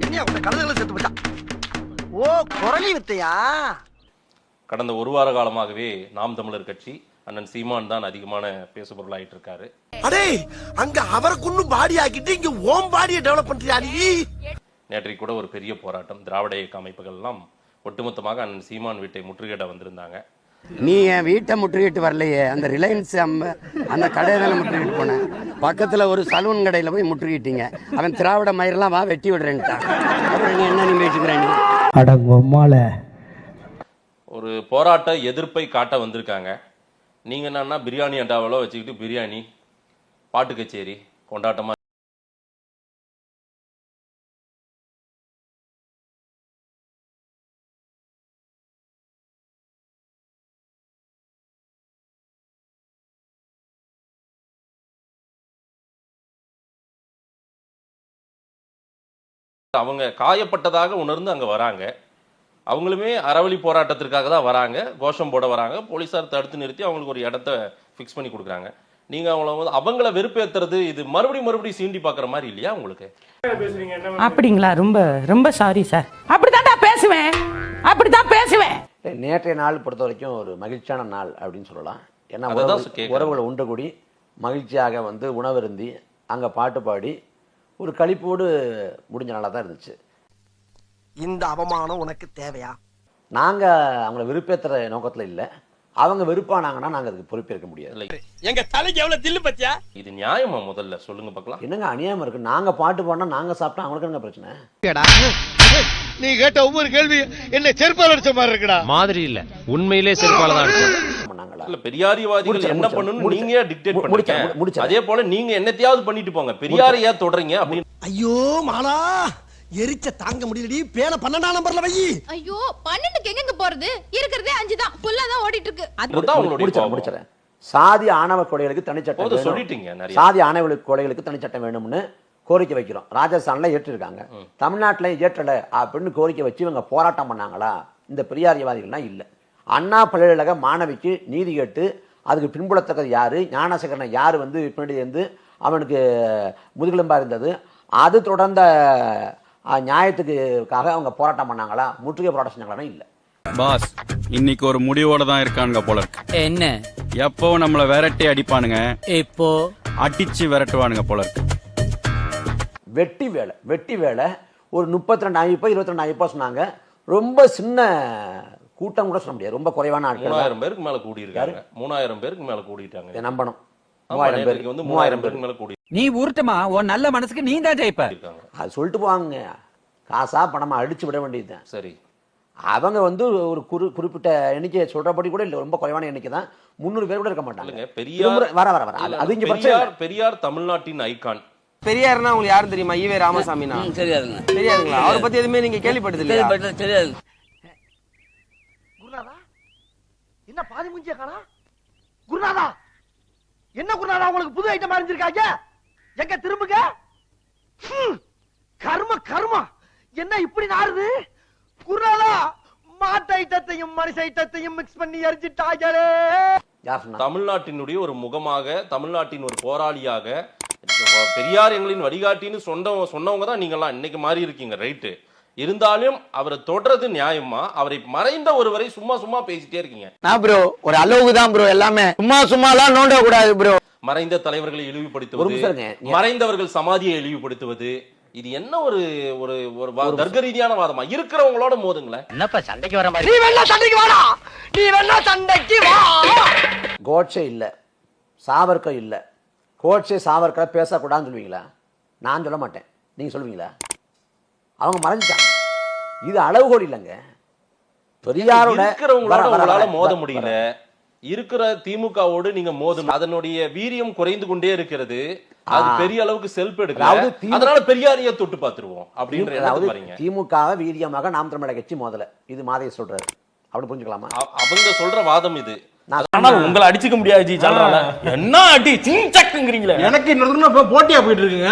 என்ன உங்க கழுதைகளை செத்து போச்சா? ஓ, குரலி வித்தையா? கடந்த ஒரு வார காலமாகவே நாம் தமிழர் கட்சி அண்ணன் சீமான் தான் அதிகமான பேசுபொருளாயிட்டு இருக்காரு. அடே, அங்க அவருக்கு ஒன்னும் பாடி ஆக்கிட்டு இங்க ஓம் பாடியை டெவலப் பண்றியா நீ? நேற்றைக்கு கூட ஒரு பெரிய போராட்டம், திராவிட இயக்க அமைப்புகள் எல்லாம் ஒட்டுமொத்தமாக அண்ணன் சீமான் வீட்டை முற்றுகையிட வந்திருந்தாங்க. நீ என் வீட்டை முற்றுகிட்டு வரலையே, அந்த ரிலையன்ஸ் அந்த கடையை தானே முற்றுகிட்டு போனேன். பக்கத்தில் ஒரு சலூன் கடையில் போய் முற்றுகிட்டீங்க. அவன் திராவிட மயிரெல்லாம் வா வெட்டி விடுறேன்ட்டான். அப்புறம் நீ என்ன நீ பேசிக்கிறேன்? நீ அடங்கொம்மால ஒரு போராட்ட எதிர்ப்பை காட்ட வந்திருக்காங்க. நீங்கள் என்னன்னா பிரியாணி அண்டாவெல்லாம் வச்சுக்கிட்டு பிரியாணி பாட்டு கச்சேரி கொண்டாட்டமாக அவங்க காயப்பட்டதாக உணர்ந்து அங்கே வராங்க. அவங்களுமே அறவழி போராட்டத்திற்காக தான் வராங்க, கோஷம் போட வராங்க. போலீஸார் தடுத்து நிறுத்தி அவங்களுக்கு ஒரு இடத்த ஃபிக்ஸ் பண்ணி கொடுக்குறாங்க. நீங்க அவங்கள வெறுப்பேத்துறது இது மறுபடியும் சீண்டி பார்க்குற மாதிரி இல்லையா உங்களுக்கு? அப்படிங்களா? ரொம்ப ரொம்ப சாரி சார். அப்படித்தான் பேசுவேன். நேற்றைய நாள் பொறுத்த வரைக்கும் ஒரு மகிழ்ச்சியான நாள் அப்படின்னு சொல்லலாம். ஏன்னா உறவுகளை உண்டு கூடி மகிழ்ச்சியாக உணவருந்தி அங்கே பாட்டு பாடி ஒரு களிப்போடு முடிஞ்ச நாளாக தான் இருந்துச்சு. இந்த அவமானம் உனக்கு தேவையா? நாங்கள் அவங்கள வெறுப்பேற்றுற நோக்கத்தில் இல்லை. அவங்க வெறுப்பானாங்கன்னா நாங்கள் அதுக்கு பொறுப்பேற்க முடியாது. எங்க தலைக்கு எவ்வளவு தில்லு பத்தியா? இது நியாயமா? முதல்ல சொல்லுங்க பார்க்கலாம். என்னங்க அநியாயம் இருக்கு? நாங்கள் பாட்டு பாடினா நாங்கள் சாப்பிட்டா அவங்களுக்கு என்ன பிரச்சனை? நீ கேட்ட ஒவ்வொரு கேள்வி என்ன செருப்பால் அடிச்ச மாதிரி இருக்குடா. மாதிரி இல்ல, உண்மையிலே செருப்பால தான் இருக்கு. இல்ல, பெரியாரிவாதிகள் என்ன பண்ணணும் நீங்க டிக்டேட் பண்ணுங்க. அதே போல நீங்க என்னத்தையாவது பண்ணிட்டு போங்க. பெரியாரை ஏன் தொடறீங்க அப்படின்னு. ஐயோ மாலா, எரிச்ச தாங்க முடியலடி. பேன 12ஆம் நம்பர்ல வை. ஐயோ 12க்கு எங்க போறது? இருக்குறதே 5 தான். ஃபுல்லா தான் ஓடிட்டு இருக்கு. அதுதான் உங்களுடைய முடிச்சறேன். சாதி ஆணவ கொலைகளுக்கு தனிச்சட்டம் வேணும். சொல்லிட்டீங்க நிறைய. சாதி ஆணவ கொலைகளுக்கு தனிச்சட்டம் வேணும்னு கோரிக்கை வைக்கிறோம். ராஜஸ்தான்ல ஏற்றிருக்காங்க, தமிழ்நாட்டில் ஏற்றல அப்படின்னு கோரிக்கை வச்சு இவங்க போராட்டம் பண்ணாங்களா? இந்த பெரியாரியவாதிகள்லாம் இல்லை. அண்ணா பல்கலைக்கழக மாணவிக்கு நீதி கேட்டு அதுக்கு பின்புலத்தக்கது யாரு, ஞானசேகரனை யாரு பின்னாடி இருந்து அவனுக்கு முதுகெலும்பா இருந்தது, அது தொடர்ந்த நியாயத்துக்காக அவங்க போராட்டம் பண்ணாங்களா? முற்றுகை போராட்டம் செஞ்சாங்களா? இல்லை. பாஸ் இன்னைக்கு ஒரு முடிவோட தான் இருக்கானுங்க போல இருக்கு. என்ன? எப்போ நம்மள விரட்டி அடிப்பானுங்க, இப்போ அடிச்சு விரட்டுவானுங்க போல இருக்கு. வெட்டி வேலை ஒரு 32 அமைப்பா 22 அமைப்பா சொன்னாங்க. ரொம்ப சின்ன கூட்டம் கூட சொல்ல முடியாது, ரொம்ப குறைவான ஆட்கள். 3000 பேருக்கு மேல கூடி இருக்காங்க. 3000 பேருக்கு மேல கூடிட்டாங்க. நம்பணும். 3000 பேருக்கு 3000 பேருக்கு மேல கூடி. நீ ஊர்ட்டமா உன் நல்ல மனசுக்கு நீ தான் ஜெயிப்ப. அது சொல்லிட்டு போவாங்க, காசா பணமா அடிச்சு விட வேண்டியதுதான். சரி, அவங்க ஒரு குறிப்பிட்ட எண்ணிக்கையை சொல்றபடி கூட இல்லை, ரொம்ப குறைவான எண்ணிக்கை தான். 300 பேர் கூட இருக்க மாட்டாங்க. பெரியார் தமிழ்நாட்டின் ஐகான். பெரியார்னா உங்களுக்கு யாரும் தெரியுமா? ஈவே ராமசாமினா தெரியாதுங்க. தெரியாதுங்களா? அவரை பத்தி எதுவுமே நீங்க கேள்விப்பட்டது இல்லையா? தெரியாது. குருநாதா, என்ன பாதி மூஞ்சிய காணா? குருநாதா, என்ன குருநாதா உங்களுக்கு புது ஐட்டம் அறிஞ்சிருக்காங்க? எங்க திரும்புங்க. கர்ம என்ன இப்படி நாறுது? குருநாதா, மாட்டு ஐட்டத்தையும் மனுஷ ஐட்டத்தையும் மிக்ஸ் பண்ணி எரிஞ்சிட்டாங்களே. தமிழ்நாட்டினுடைய ஒரு முகமாக, தமிழ்நாட்டின் ஒரு போராளியாக, பெரியார் எங்களின் வழிகாட்டின்னு சொன்னவங்க தான் நீங்களாம். இன்னைக்கு மாறி இருக்கீங்க, ரைட்டு. இருந்தாலும் அவரை தொடர்றது நியாயமா? அவரை மறைந்த ஒருவரை சும்மா பேசிட்டே இருக்கீங்க. நான் ப்ரோ ஒரு அளவுக்கு தான் ப்ரோ, எல்லாமே சும்மாலாம் நோண்ட கூடாது ப்ரோ. மறைந்த தலைவர்களை இழிவுபடுத்துவது, மறைந்தவர்கள் சமாதியை இழிவுபடுத்துவது, இது என்ன ஒரு தர்க்க ரீதியான வாதமா? இருக்கிறவங்களோட மோதுங்களேன். என்னப்பா சண்டைக்கு வர மாதிரி? நீ வேணா சண்டைக்கு வாடா, நீ வேணா சண்டைக்கு வா. கோட்சே இல்ல, சாவர்கர் இல்ல. கோட்சே சாவர்கரை பேசக்கூடாதுன்னு சொல்லுவீங்களா? நான் சொல்ல மாட்டேன், நீங்க சொல்லுவீங்களா? அவங்க மறைஞ்சிட்டாங்க. இது அளவுகோல் இல்லைங்க. பெரியாரோட இருக்கிறவங்களோட மோத முடியல, இருக்கிற திமுகவோடு நீங்க மோதும், அதனுடைய வீரியம் குறைந்து கொண்டே இருக்கிறது. அது பெரிய அளவுக்கு செல்ஃப் எடுக்கல, அதனால பெரியாரையே தொட்டு பார்த்துருவோம் அப்படின்ற. திமுக வீரியமாக நாம் தமிழர் கட்சி மோதல, இது மாதைய சொல்றாரு. அப்படி புரிஞ்சுக்கலாமா? அவங்க சொல்ற வாதம் இது. உங்களை அடிச்சுக்க முடியாது. என்ன அடி சிங்கிறீங்களே? எனக்கு இன்னொரு போட்டியா போயிட்டு இருக்குங்க.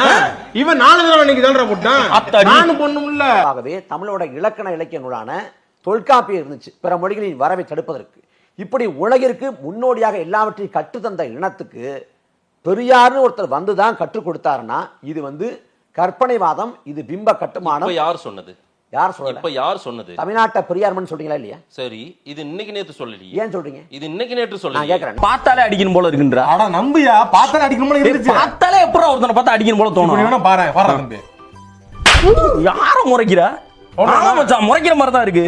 இவன் 4 தடவை இன்னைக்கு தான்டா போட்டான். நானும் பொண்ணுமில்ல. ஆகவே தமிழோட இலக்கண இலக்கிய நூலான தொல்காப்பியம் இருந்துச்சு, பிற மொழிகளின் வரவை தடுப்பதற்கு. இப்படி உலகிற்கு முன்னோடியாக எல்லாவற்றையும் கற்றுத்தந்த இனத்துக்கு பெரியார்னு ஒருத்தர் வந்துதான் கற்றுக் கொடுத்தாருன்னா இது கற்பனைவாதம், இது பிம்ப கட்டுமானம். இப்ப யார் சொன்னது? யார் சொல்லல? இப்ப யார் சொன்னது? தமிழ்நாட்டை பெரியார்மன் சொல்றீங்களா இல்லையா? சரி, இது இன்னைக்கு நேத்து சொல்லலையே. ஏன் சொல்றீங்க? இது இன்னைக்கு நேற்று நான் சொல்லலையே. கேக்குறேன். பார்த்தாலே அடிக்கணும் போல இருக்குன்றா. அட நம்பியா, பார்த்தாலே அடிக்கணும் போல இருந்துச்சு. பார்த்தாலே எப்பறம் ஒருத்தனை பார்த்தா அடிக்கணும் போல இப்படி தோணும். வேணா பாரு, வர தம்பி. யார முறைக்கிறா? ஆமா மச்சான், முறைக்கிற மாதிரி தான் இருக்கு.